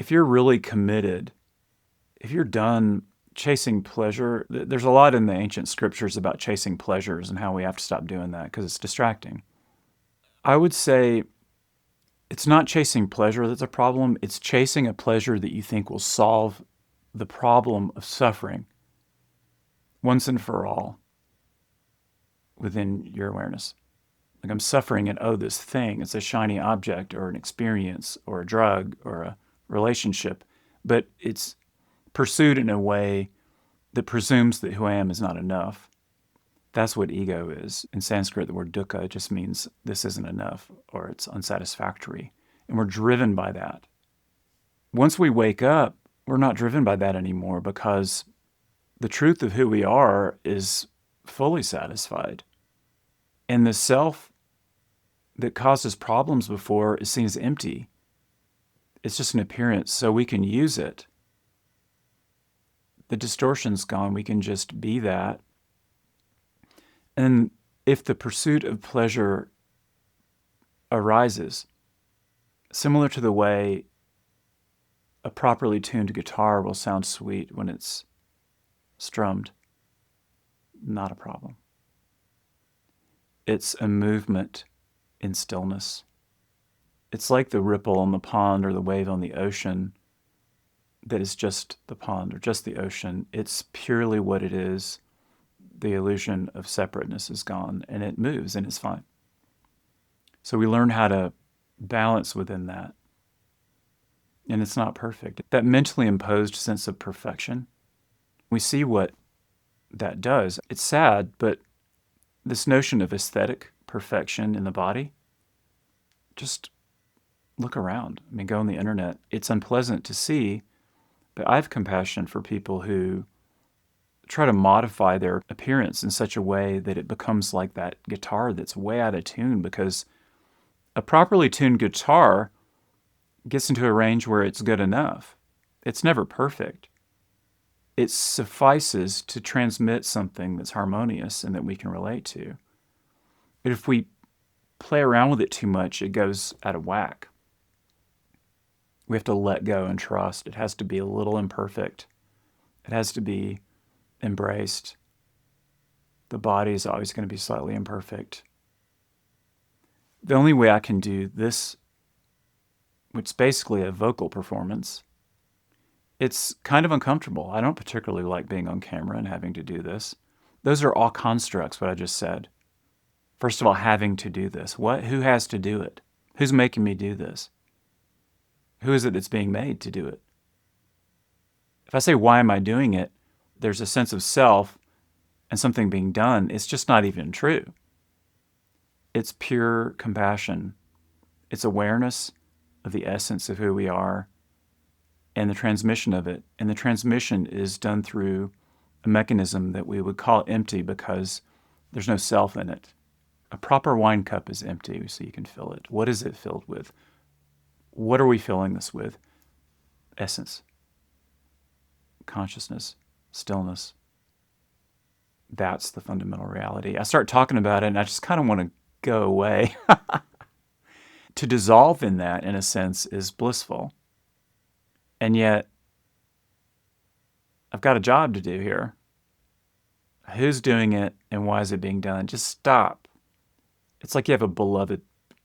if you're really committed, if you're done chasing pleasure, there's a lot in the ancient scriptures about chasing pleasures and how we have to stop doing that because it's distracting. I would say it's not chasing pleasure that's a problem. It's chasing a pleasure that you think will solve the problem of suffering once and for all within your awareness. Like I'm suffering and this thing, it's a shiny object or an experience or a drug or a relationship, but it's pursued in a way that presumes that who I am is not enough. That's what ego is. In Sanskrit, the word dukkha just means this isn't enough or it's unsatisfactory. And we're driven by that. Once we wake up, we're not driven by that anymore because the truth of who we are is fully satisfied. And the self that causes problems before is seen as empty. It's just an appearance, so we can use it. The distortion's gone. We can just be that. And if the pursuit of pleasure arises, similar to the way a properly tuned guitar will sound sweet when it's strummed, not a problem. It's a movement in stillness. It's like the ripple on the pond or the wave on the ocean that is just the pond or just the ocean. It's purely what it is. The illusion of separateness is gone and it moves and it's fine. So we learn how to balance within that. And it's not perfect. That mentally imposed sense of perfection, we see what that does. It's sad, but this notion of aesthetic perfection in the body, just look around. I mean, go on the internet. It's unpleasant to see, but I have compassion for people who try to modify their appearance in such a way that it becomes like that guitar that's way out of tune, because a properly tuned guitar gets into a range where it's good enough. It's never perfect. It suffices to transmit something that's harmonious and that we can relate to. But if we play around with it too much, it goes out of whack. We have to let go and trust. It has to be a little imperfect. It has to be embraced. The body is always going to be slightly imperfect. The only way I can do this, which is basically a vocal performance, it's kind of uncomfortable. I don't particularly like being on camera and having to do this. Those are all constructs, what I just said. First of all, having to do this. Who has to do it? Who's making me do this? Who is it that's being made to do it? If I say, why am I doing it? There's a sense of self and something being done. It's just not even true. It's pure compassion. It's awareness of the essence of who we are and the transmission of it. And the transmission is done through a mechanism that we would call empty because there's no self in it. A proper wine cup is empty, so you can fill it. What is it filled with? What are we filling this with? Essence, consciousness, stillness. That's the fundamental reality. I start talking about it and I just kind of want to go away. To dissolve in that, in a sense, is blissful. And yet, I've got a job to do here. Who's doing it and why is it being done? Just stop. It's like you have a beloved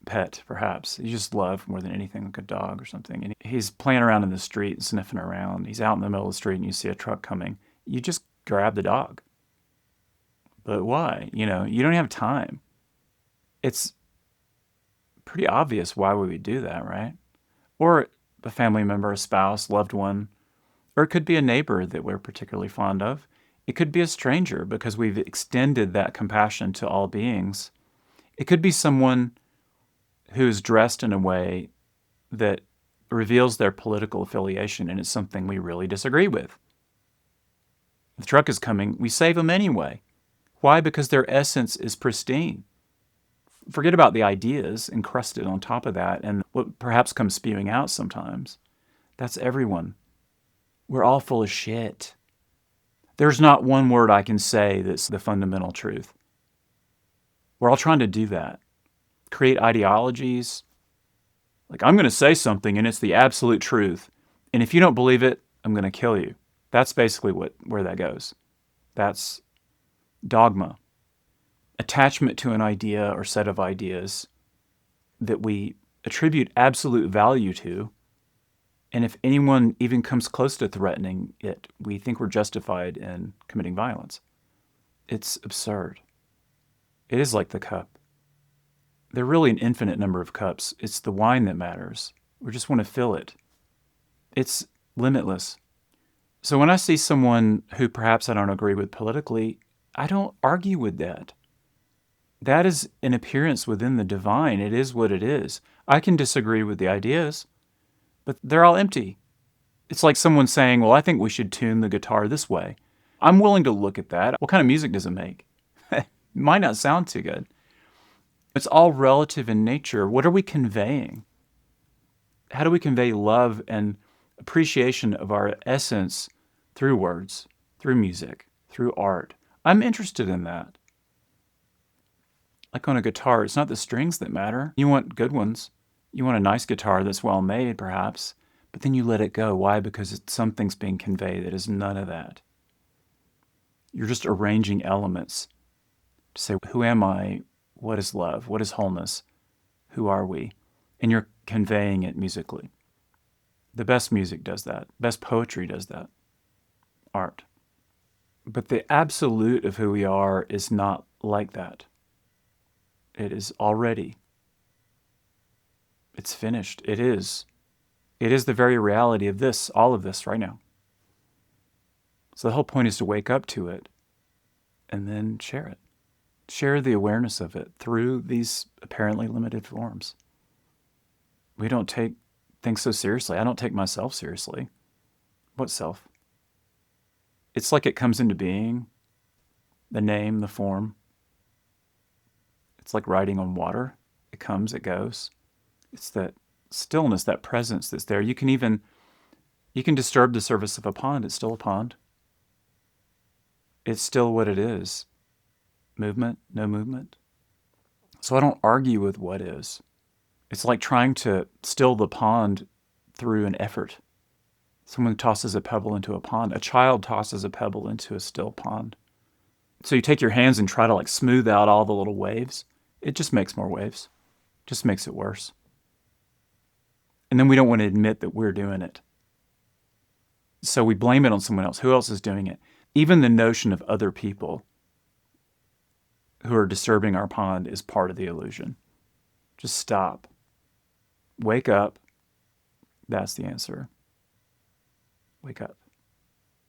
pet, perhaps. You just love more than anything, like a dog or something. And he's playing around in the street and sniffing around. He's out in the middle of the street and you see a truck coming. You just grab the dog. But why? You don't have time. It's pretty obvious why we would do that, right? Or a family member, a spouse, loved one, or it could be a neighbor that we're particularly fond of. It could be a stranger because we've extended that compassion to all beings. It could be someone who's dressed in a way that reveals their political affiliation and it's something we really disagree with. If the truck is coming, we save them anyway. Why? Because their essence is pristine. Forget about the ideas encrusted on top of that and what perhaps comes spewing out sometimes. That's everyone. We're all full of shit. There's not one word I can say that's the fundamental truth. We're all trying to do that. Create ideologies. Like, I'm going to say something and it's the absolute truth. And if you don't believe it, I'm going to kill you. That's basically where that goes. That's dogma. Attachment to an idea or set of ideas that we attribute absolute value to. And if anyone even comes close to threatening it, we think we're justified in committing violence. It's absurd. It is like the cup. There are really an infinite number of cups. It's the wine that matters. We just want to fill it. It's limitless. So when I see someone who perhaps I don't agree with politically, I don't argue with that. That is an appearance within the divine. It is what it is. I can disagree with the ideas, but they're all empty. It's like someone saying, well, I think we should tune the guitar this way. I'm willing to look at that. What kind of music does it make? It might not sound too good. It's all relative in nature. What are we conveying? How do we convey love and appreciation of our essence through words, through music, through art? I'm interested in that. Like on a guitar, it's not the strings that matter. You want good ones. You want a nice guitar that's well made, perhaps, but then you let it go. Why? Because something's being conveyed that is none of that. You're just arranging elements to say, who am I? What is love? What is wholeness? Who are we? And you're conveying it musically. The best music does that. Best poetry does that. Art. But the absolute of who we are is not like that. It is already. It's finished. It is. It is the very reality of this, all of this right now. So the whole point is to wake up to it and then share it. Share the awareness of it through these apparently limited forms. We don't take things so seriously. I don't take myself seriously. What self? It's like it comes into being, the name, the form. It's like riding on water. It comes, it goes. It's that stillness, that presence that's there. You can disturb the surface of a pond. It's still a pond. It's still what it is. Movement, no movement. So I don't argue with what is. It's like trying to still the pond through an effort. Someone tosses a pebble into a pond. A child tosses a pebble into a still pond. So you take your hands and try to smooth out all the little waves. It just makes more waves. Just makes it worse. And then we don't want to admit that we're doing it. So we blame it on someone else. Who else is doing it? Even the notion of other people who are disturbing our pond is part of the illusion. Just stop. Wake up. That's the answer. Wake up.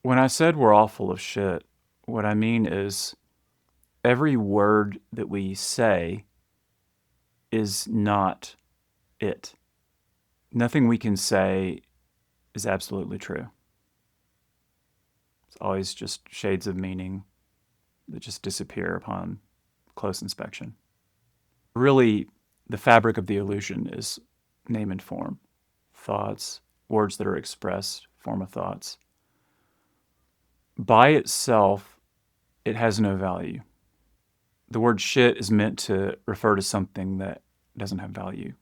When I said we're all full of shit, what I mean is every word that we say is not it. Nothing we can say is absolutely true. It's always just shades of meaning that just disappear upon close inspection. Really, the fabric of the illusion is name and form, thoughts, words that are expressed, form of thoughts. By itself, it has no value. The word shit is meant to refer to something that doesn't have value.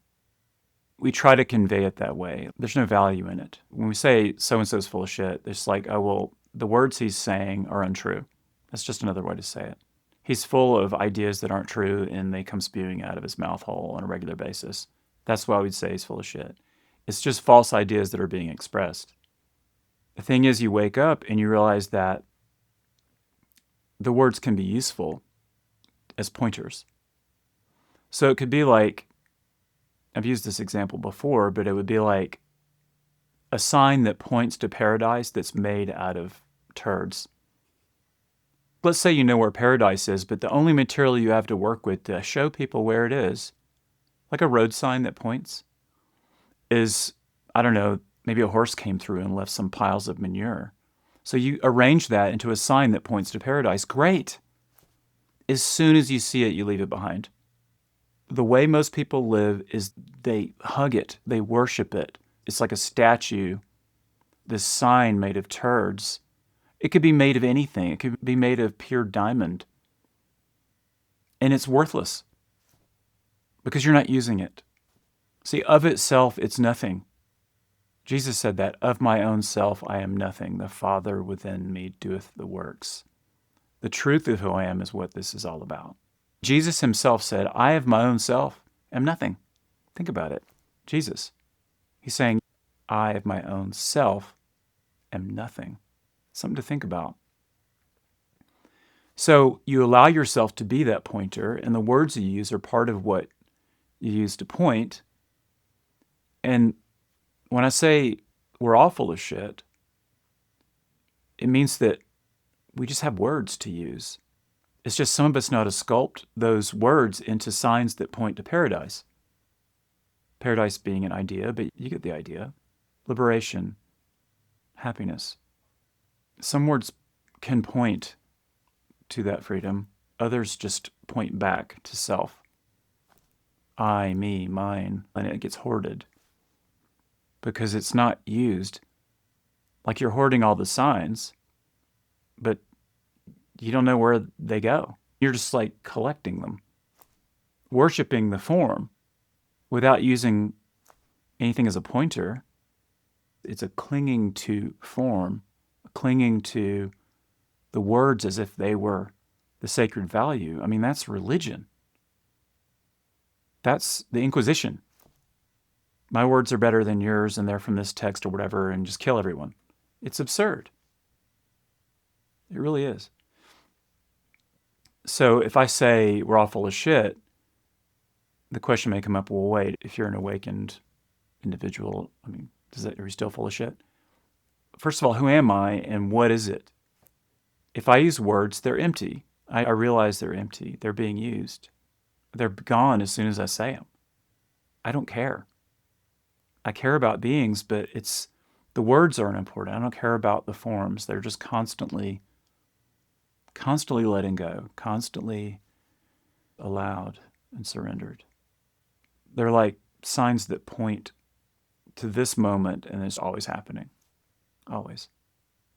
We try to convey it that way. There's no value in it. When we say so-and-so is full of shit, it's like, oh, well, the words he's saying are untrue. That's just another way to say it. He's full of ideas that aren't true, and they come spewing out of his mouth hole on a regular basis. That's why we'd say he's full of shit. It's just false ideas that are being expressed. The thing is, you wake up and you realize that the words can be useful as pointers. So it could be like, I've used this example before, but it would be like a sign that points to paradise that's made out of turds. Let's say you know where paradise is, but the only material you have to work with to show people where it is, like a road sign that points, is, I don't know, maybe a horse came through and left some piles of manure. So you arrange that into a sign that points to paradise. Great. As soon as you see it, you leave it behind. The way most people live is they hug it, they worship it. It's like a statue, this sign made of turds. It could be made of anything. It could be made of pure diamond. And it's worthless because you're not using it. See, of itself, it's nothing. Jesus said that, of my own self I am nothing. The Father within me doeth the works. The truth of who I am is what this is all about. Jesus himself said, I of my own self am nothing. Think about it. Jesus. He's saying, I of my own self am nothing. Something to think about. So you allow yourself to be that pointer, and the words you use are part of what you use to point. And when I say we're all full of shit, it means that we just have words to use. It's just some of us know how to sculpt those words into signs that point to paradise. Paradise being an idea, but you get the idea. Liberation, happiness. Some words can point to that freedom. Others just point back to self. I, me, mine, and it gets hoarded because it's not used. Like you're hoarding all the signs, but you don't know where they go. You're just like collecting them, worshiping the form without using anything as a pointer. It's a clinging to form, clinging to the words as if they were the sacred value. I mean, that's religion. That's the Inquisition. My words are better than yours, and they're from this text or whatever, and just kill everyone. It's absurd. It really is. So if I say we're all full of shit, the question may come up, well, wait, if you're an awakened individual, I mean, are you still full of shit? First of all, who am I and what is it? If I use words, they're empty. I realize they're empty. They're being used. They're gone as soon as I say them. I don't care. I care about beings, but the words aren't important. I don't care about the forms. They're just constantly letting go, constantly allowed and surrendered. They're like signs that point to this moment, and it's always happening. Always.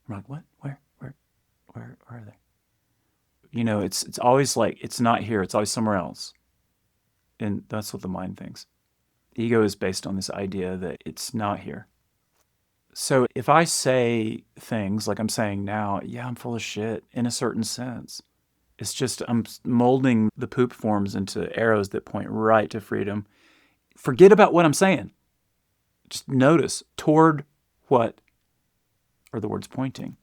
I'm like, what? Where are they? You know, it's always like, it's not here. It's always somewhere else. And that's what the mind thinks. Ego is based on this idea that it's not here. So if I say things like I'm saying now, yeah, I'm full of shit in a certain sense. It's just I'm molding the poop forms into arrows that point right to freedom. Forget about what I'm saying. Just notice toward what are the words pointing.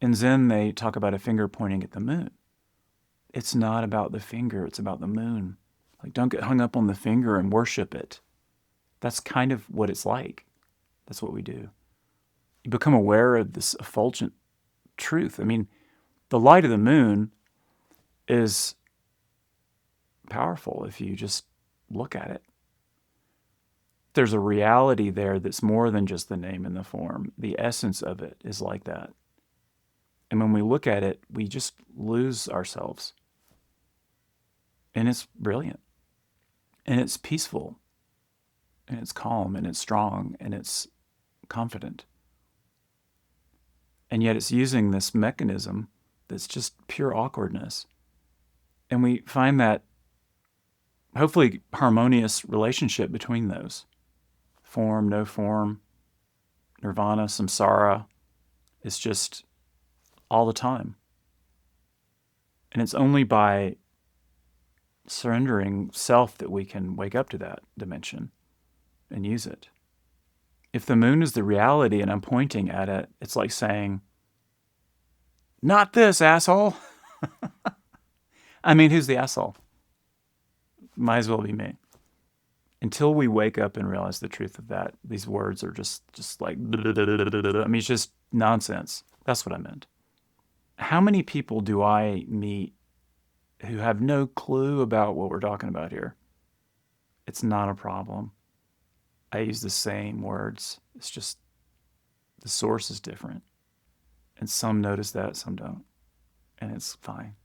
In Zen, they talk about a finger pointing at the moon. It's not about the finger, it's about the moon. Like, don't get hung up on the finger and worship it. That's kind of what it's like. That's what we do. You become aware of this effulgent truth. I mean, the light of the moon is powerful if you just look at it. There's a reality there that's more than just the name and the form. The essence of it is like that. And when we look at it, we just lose ourselves. And it's brilliant. And it's peaceful. And it's calm. And it's strong. And it's confident. And yet it's using this mechanism that's just pure awkwardness. And we find that hopefully harmonious relationship between those. Form, no form, nirvana, samsara. It's just all the time. And it's only by surrendering self that we can wake up to that dimension and use it. If the moon is the reality and I'm pointing at it, it's like saying, not this, asshole. I mean, who's the asshole? Might as well be me. Until we wake up and realize the truth of that, these words are just like, I mean, it's just nonsense. That's what I meant. How many people do I meet who have no clue about what we're talking about here? It's not a problem. I use the same words. It's just the source is different. And some notice that, some don't. And it's fine.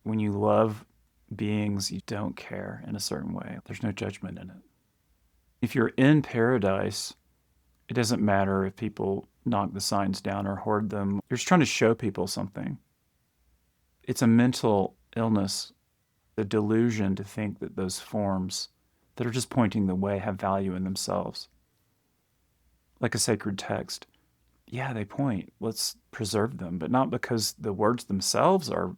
When you love beings, you don't care in a certain way. There's no judgment in it. If you're in paradise, it doesn't matter if people knock the signs down or hoard them. You're just trying to show people something. It's a mental illness, the delusion to think that those forms that are just pointing the way have value in themselves. like a sacred text. Yeah, they point. Let's preserve them, but not because the words themselves are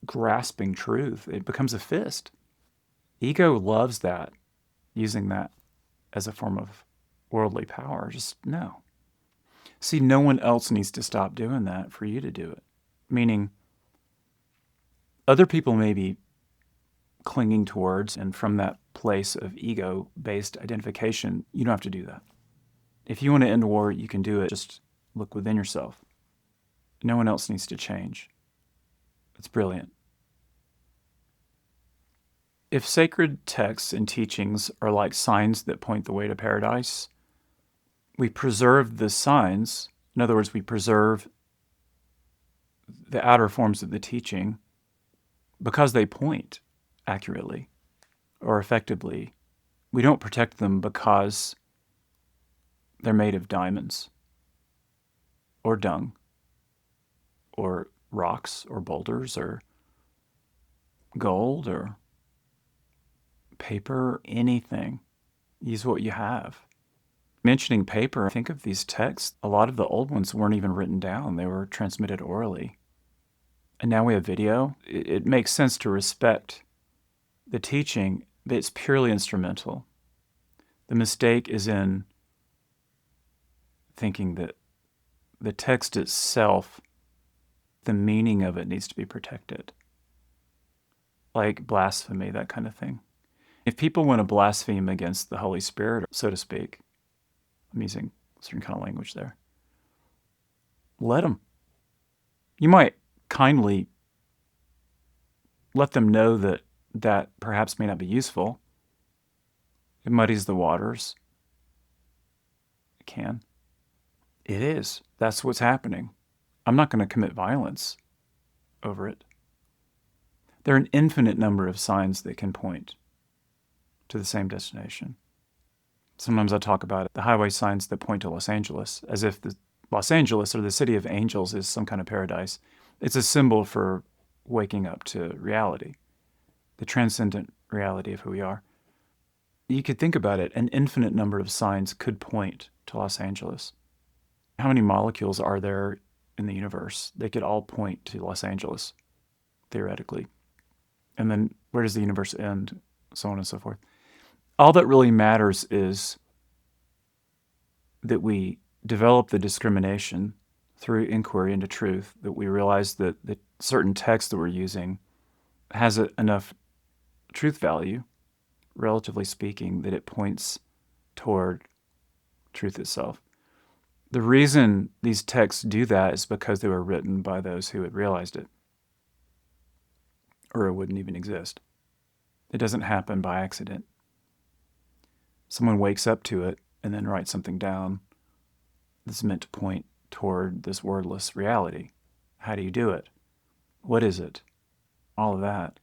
grasping truth. It becomes a fist. Ego loves that, using that as a form of worldly power. Just no. See, no one else needs to stop doing that for you to do it. Meaning, other people may be clinging towards, and from that place of ego based identification, you don't have to do that. If you want to end war, you can do it. Just look within yourself. No one else needs to change. It's brilliant. If sacred texts and teachings are like signs that point the way to paradise, we preserve the signs. In other words, we preserve the outer forms of the teaching because they point accurately or effectively. We don't protect them because they're made of diamonds or dung or rocks or boulders or gold or paper, anything. Use what you have. Mentioning paper, think of these texts. A lot of the old ones weren't even written down. They were transmitted orally. And now we have video. It makes sense to respect the teaching, but it's purely instrumental. The mistake is in thinking that the text itself, the meaning of it needs to be protected. Like blasphemy, that kind of thing. If people want to blaspheme against the Holy Spirit, so to speak, I'm using a certain kind of language there, let them. You might kindly let them know that that perhaps may not be useful. It muddies the waters. It can. It is. That's what's happening. I'm not going to commit violence over it. There are an infinite number of signs that can point to the same destination. Sometimes I talk about the highway signs that point to Los Angeles, as if Los Angeles, or the city of angels, is some kind of paradise. It's a symbol for waking up to reality, the transcendent reality of who we are. You could think about it, an infinite number of signs could point to Los Angeles. How many molecules are there in the universe? They could all point to Los Angeles, theoretically. And then where does the universe end? So on and so forth. All that really matters is that we develop the discrimination through inquiry into truth, that we realize that the certain text that we're using has enough truth value, relatively speaking, that it points toward truth itself. The reason these texts do that is because they were written by those who had realized it, or it wouldn't even exist. It doesn't happen by accident. Someone wakes up to it and then writes something down that's meant to point toward this wordless reality. How do you do it? What is it? All of that.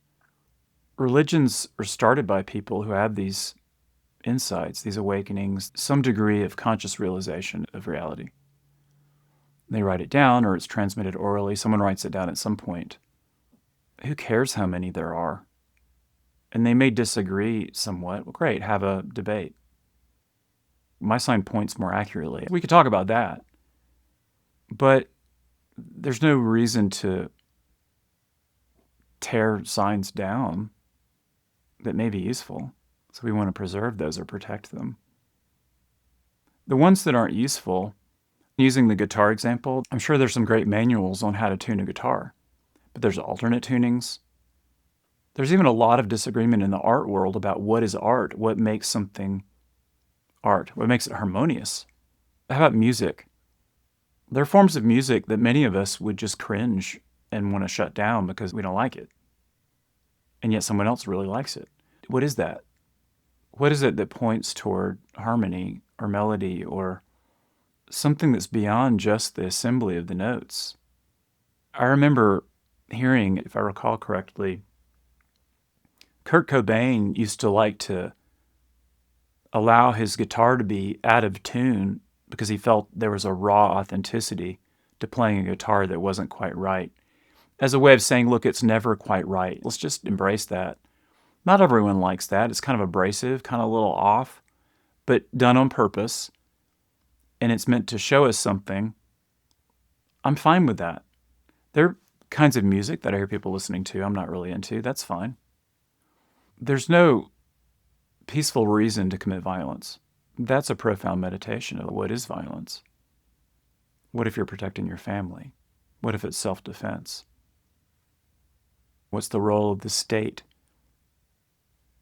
Religions are started by people who have these insights, these awakenings, some degree of conscious realization of reality. They write it down, or it's transmitted orally. Someone writes it down at some point. Who cares how many there are? And they may disagree somewhat. Well, great, have a debate. My sign points more accurately. We could talk about that. But there's no reason to tear signs down that may be useful. So we want to preserve those or protect them. The ones that aren't useful, using the guitar example, I'm sure there's some great manuals on how to tune a guitar. But there's alternate tunings. There's even a lot of disagreement in the art world about what is art, what makes something art, what makes it harmonious. How about music? There are forms of music that many of us would just cringe and want to shut down because we don't like it. And yet someone else really likes it. What is that? What is it that points toward harmony or melody or something that's beyond just the assembly of the notes? I remember hearing, if I recall correctly, Kurt Cobain used to like to allow his guitar to be out of tune because he felt there was a raw authenticity to playing a guitar that wasn't quite right. As a way of saying, look, it's never quite right. Let's just embrace that. Not everyone likes that. It's kind of abrasive, kind of a little off, but done on purpose. and it's meant to show us something, I'm fine with that. There are kinds of music that I hear people listening to I'm not really into. That's fine. There's no peaceful reason to commit violence. That's a profound meditation of what is violence. What if you're protecting your family? What if it's self-defense? What's the role of the state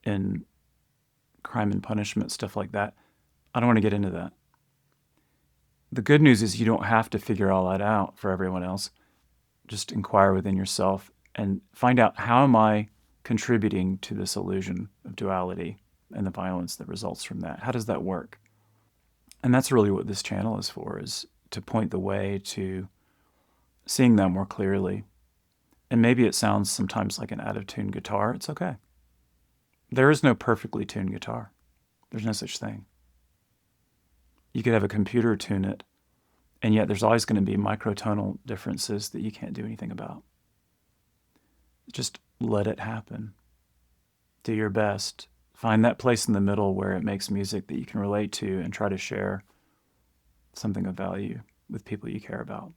in crime and punishment, stuff like that? I don't want to get into that. The good news is you don't have to figure all that out for everyone else. Just inquire within yourself and find out, how am I contributing to this illusion of duality and the violence that results from that? How does that work? And that's really what this channel is for, is to point the way to seeing that more clearly. And maybe it sounds sometimes like an out-of-tune guitar. It's okay. There is no perfectly tuned guitar. There's no such thing. You could have a computer tune it, and yet there's always going to be microtonal differences that you can't do anything about. Just let it happen. Do your best. Find that place in the middle where it makes music that you can relate to and try to share something of value with people you care about.